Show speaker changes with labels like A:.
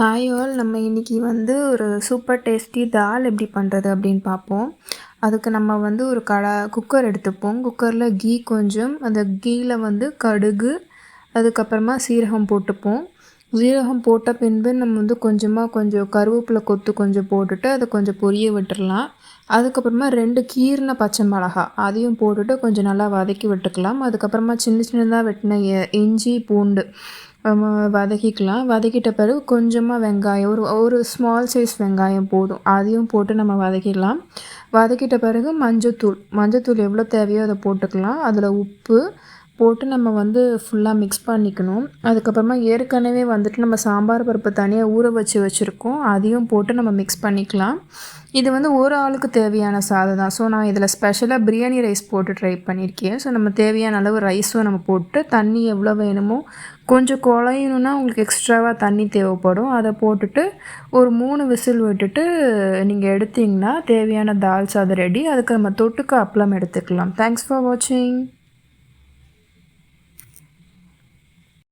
A: Hi all, நம்ம இன்றைக்கி ஒரு சூப்பர் டேஸ்டி தால் எப்படி பண்ணுறது அப்படின்னு பார்ப்போம். அதுக்கு நம்ம ஒரு குக்கர் எடுத்துப்போம். குக்கரில் கீ கொஞ்சம், அந்த கீயில் கடுகு, அதுக்கப்புறமா சீரகம் போட்டுப்போம். சீரகம் போட்ட பின்பு நம்ம கொஞ்சம் கருவேப்பிலை கொத்து கொஞ்சம் போட்டுட்டு அதை கொஞ்சம் பொரிய விட்டுடலாம். அதுக்கப்புறமா 2 கீறின பச்சை மிளகா அதையும் போட்டுட்டு கொஞ்சம் நல்லா வதக்கி விட்டுக்கலாம். அதுக்கப்புறமா சின்ன சின்னதாக வெட்டின இஞ்சி பூண்டு வதக்கிக்கலாம். வதக்கிட்ட பிறகு கொஞ்சமாக வெங்காயம், ஒரு ஸ்மால் சைஸ் வெங்காயம் போதும், அதையும் போட்டு நம்ம வதக்கிடலாம். வதக்கிட்ட பிறகு மஞ்சத்தூள் எவ்வளோ தேவையோ அதை போட்டுக்கலாம். அதில் உப்பு போட்டு நம்ம ஃபுல்லாக மிக்ஸ் பண்ணிக்கணும். அதுக்கப்புறமா ஏற்கனவே நம்ம சாம்பார் பருப்பு தனியாக ஊற வச்சுருக்கோம், அதையும் போட்டு நம்ம மிக்ஸ் பண்ணிக்கலாம். இது ஒரு ஆளுக்கு தேவையான சாதம் தான். ஸோ நான் இதில் ஸ்பெஷலாக பிரியாணி ரைஸ் போட்டு ட்ரை பண்ணியிருக்கேன். ஸோ நம்ம தேவையான அளவு ரைஸும் நம்ம போட்டு தண்ணி எவ்வளோ வேணுமோ, கொஞ்சம் குழையணுன்னா உங்களுக்கு எக்ஸ்ட்ராவாக தண்ணி தேவைப்படும், அதை போட்டுட்டு ஒரு 3 விசில் விட்டுட்டு நீங்கள் எடுத்திங்கன்னா தேவையான தால் சாதம் ரெடி. அதுக்கு நம்ம தொட்டுக்க அப்பளம் எடுத்துக்கலாம். தேங்க்ஸ் ஃபார் வாட்சிங்.